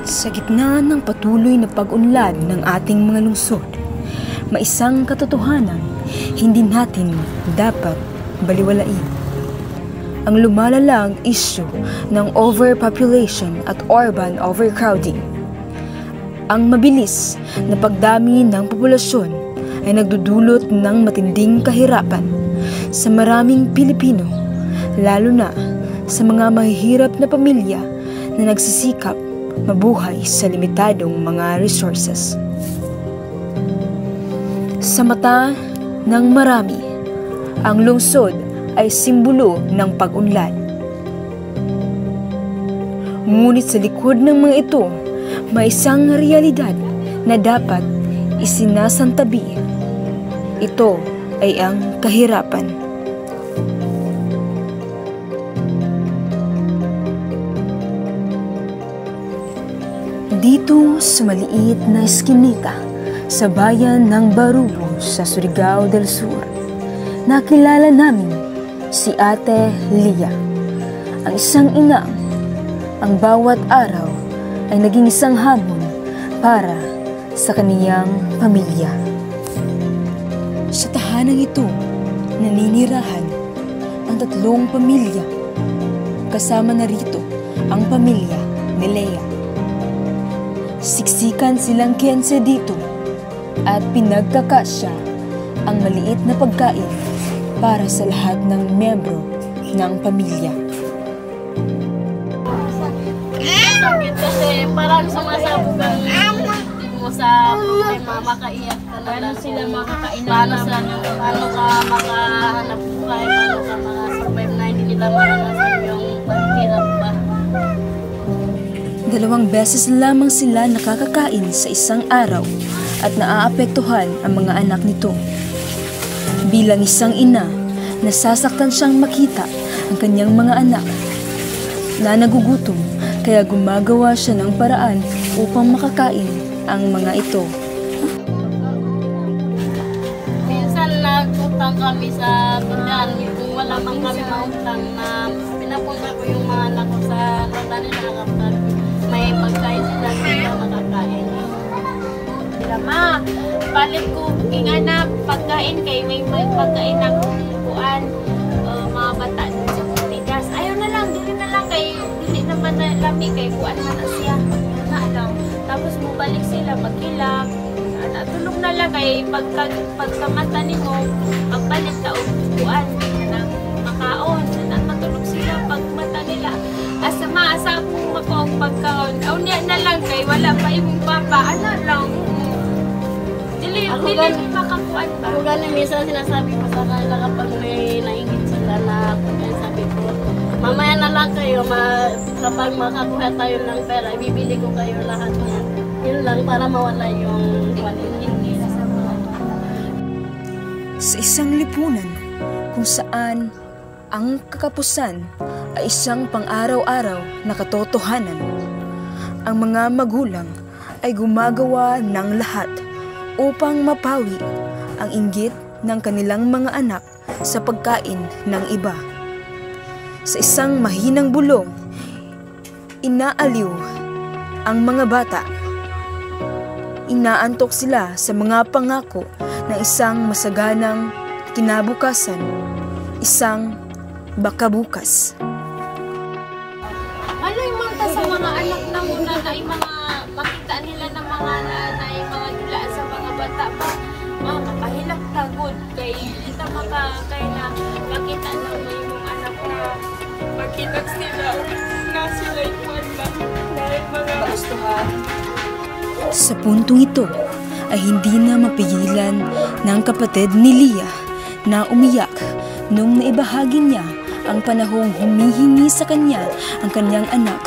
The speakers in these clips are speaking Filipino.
Sa gitna ng patuloy na pag-unlad ng ating mga lungsod, may isang katotohanan hindi natin dapat baliwalain. Ang lumalalang isyu ng overpopulation at urban overcrowding. Ang mabilis na pagdami ng populasyon ay nagdudulot ng matinding kahirapan sa maraming Pilipino, lalo na sa mga mahihirap na pamilya na nagsisikap mabuhay sa limitadong mga resources. Sa mata ng marami, ang lungsod ay simbolo ng pag-unlad. Ngunit sa likod ng mga ito, may isang realidad na dapat isinasantabi. Ito ay ang kahirapan. Dito sa maliit na eskinita sa bayan ng Barubo sa Surigao del Sur, nakilala namin si Ate Lia, ang isang ina. Ang bawat araw ay naging isang hamon para sa kaniyang pamilya. Sa tahanang ito, naninirahan ang 3 pamilya. Kasama na rito ang pamilya ni Lea. Siksikan silang 15 dito at pinagkakasya ang maliit na pagkain para sa lahat ng miyembro ng pamilya. Sakit kasi parang sumasabog ang mo sa problema, makaiyak ka na. Paano sila makakainan naman? Paano ka makahanap buhay? Paano ka makasurvive na hindi nila maranasan yung paghirap ba? 2 beses lamang sila nakakakain sa isang araw at naaapektuhan ang mga anak nito. Bilang isang ina, nasasaktan siyang makita ang kanyang mga anak na nagugutom, kaya gumagawa siya ng paraan upang makakain ang mga ito. Minsan nagutang kami sa tindahan, kung wala man kami mautang na pinapunta ko yung mga anak ko sa tindahan nila kapag may pagkain sila sila makakain. Ma, palit ko king anak pagkain kay may pagkain ng kuan mga bata sa tigas. Ayaw na lang, dili na lang kay dili naman na lami kay kuan man siya. Na lang. Tapos mubalik sila magkilap. Natulog na lang kay pagkamata nimo pagpalit ka og kuan na makaon na matulog sila pag mata nila. Asa akong makuha pagkaon. Aw niya na lang kay wala pa imong papa. Ana lang. Dili makakuan ba? Ako galing minsan sinasabi ko sa kanila kapag may naingit sila na sabi ko, mamaya na lang kayo, kapag makakuha tayo ng pera, ibibili ko kayo lahat niya. Yun lang para mawala yung paniningin sa mga. Sa isang lipunan kung saan ang kakapusan ay isang pang-araw-araw na katotohanan, ang mga magulang ay gumagawa ng lahat upang mapawi ang inggit ng kanilang mga anak sa pagkain ng iba. Sa isang mahinang bulong, inaaliw ang mga bata. Inaantok sila sa mga pangako ng isang masaganang kinabukasan, isang baka bukas. Ano yung mga sa mga anak na muna na yung mga makita nila ng mga nanay, mga gila sa mga bata pa, mapahilak tagod kay kita na makita na may mga anak na makita sila na sila yung mga gustuhan. Sa puntong ito ay hindi na mapigilan ng kapatid ni Lia na umiyak nung naibahagi niya ang panahong humihingi sa kanya ang kanyang anak,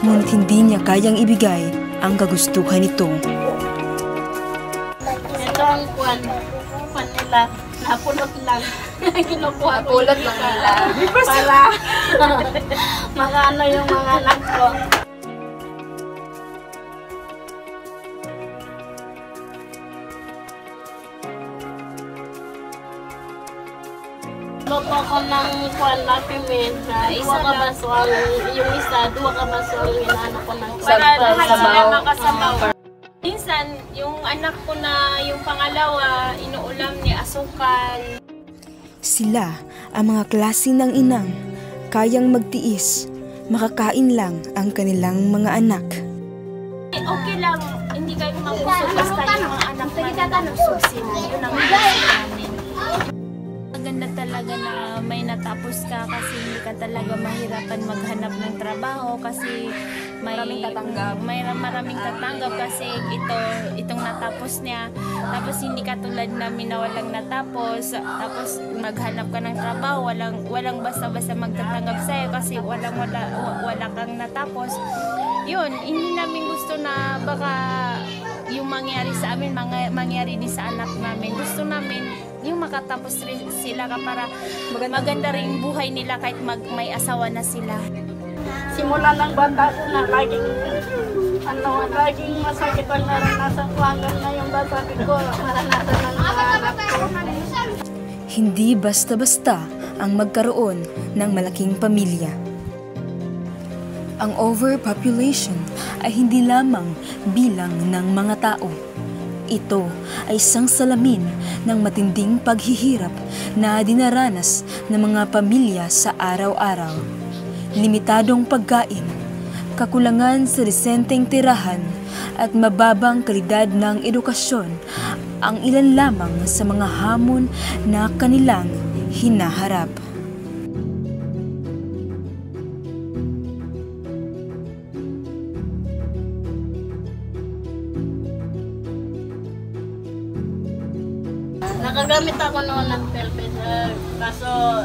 ngunit hindi niya kayang ibigay ang kagustuhan nito. Ito ang kuwan nila, napulot lang. Kinukuha pulot lang nila para makaano yung mga anak ko. Luto ko ng kuan Lucky Men na isa ka baso ang yung isa, duwa ka baso ang inanak ko ng Para lahat sila sabaw. makasabaw. Minsan, yung anak ko na yung pangalawa, inuulam ni asukal. Sila ang mga klase ng inang kayang magtiis, makakain lang ang kanilang mga anak. Okay lang, hindi kayo mabusog basta yung mga anak na nabusog sila. Yun ang gusto namin. Maganda talaga na may natapos ka kasi hindi ka talaga mahirapan maghanap ng trabaho kasi maraming tatanggap kasi itong natapos niya. Tapos hindi ka tulad namin na walang natapos. Tapos maghanap ka ng trabaho, walang basta-basta magtatanggap sa'yo kasi wala kang natapos. Yun, hindi namin gusto na baka yung mangyari sa amin, mangyari din sa anak namin. Gusto namin yung makatapos rin sila para maganda rin buhay nila kahit may asawa na sila. Simula ng bata ko na laging masakit ang naranasan ko hanggang ngayon ba sabi ko, maranasan ng mga anak ko. Hindi basta-basta ang magkaroon ng malaking pamilya. Ang overpopulation ay hindi lamang bilang ng mga tao. Ito ay isang salamin ng matinding paghihirap na dinaranas ng mga pamilya sa araw-araw. Limitadong pagkain, kakulangan sa disenteng tirahan at mababang kalidad ng edukasyon ang ilan lamang sa mga hamon na kanilang hinaharap. Nakagamit ako noon ng pelpit, kaso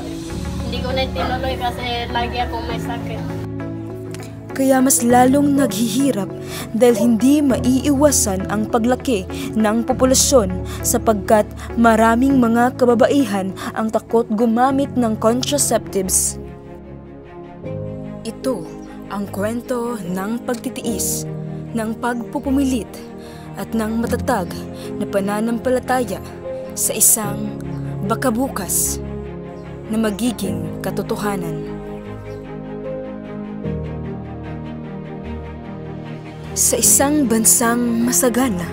hindi ko na tinuloy kasi lagi ako may sakit. Kaya mas lalong naghihirap dahil hindi maiiwasan ang paglaki ng populasyon sapagkat maraming mga kababaihan ang takot gumamit ng contraceptives. Ito ang kwento ng pagtitiis, ng pagpupumilit at ng matatag na pananampalataya sa isang baka bukas na magiging katotohanan. Sa isang bansang masagana,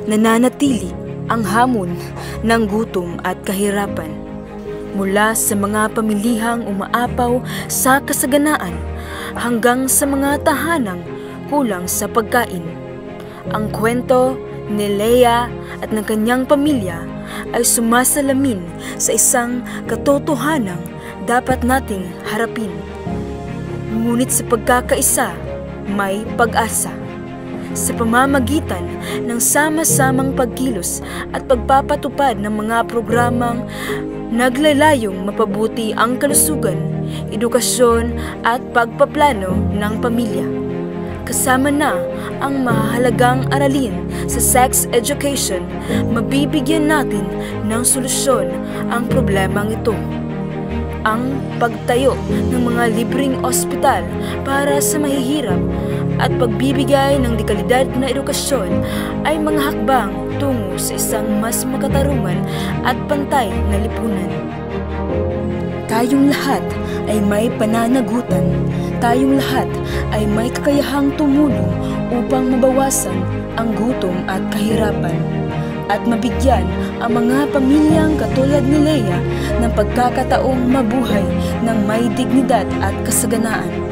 nananatili ang hamon ng gutom at kahirapan mula sa mga pamilihang umaapaw sa kasaganaan hanggang sa mga tahanang kulang sa pagkain. Ang kwento ni Leah at ng kanyang pamilya ay sumasalamin sa isang katotohanang dapat nating harapin. Ngunit sa pagkakaisa, may pag-asa. Sa pamamagitan ng sama-samang pagkilos at pagpapatupad ng mga programang naglalayong mapabuti ang kalusugan, edukasyon at pagpaplano ng pamilya. Kasama na ang mahalagang aralin sa sex education, mabibigyan natin ng solusyon ang problemang ito. Ang pagtayo ng mga libreng ospital para sa mahihirap at pagbibigay ng dekalidad na edukasyon ay mga hakbang tungo sa isang mas makatarungan at pantay na lipunan. Tayong lahat ay may pananagutan. Tayong lahat ay may kakayahang tumulong upang mabawasan ang gutom at kahirapan at mabigyan ang mga pamilyang katulad ni Leah ng pagkakataong mabuhay ng may dignidad at kasaganaan.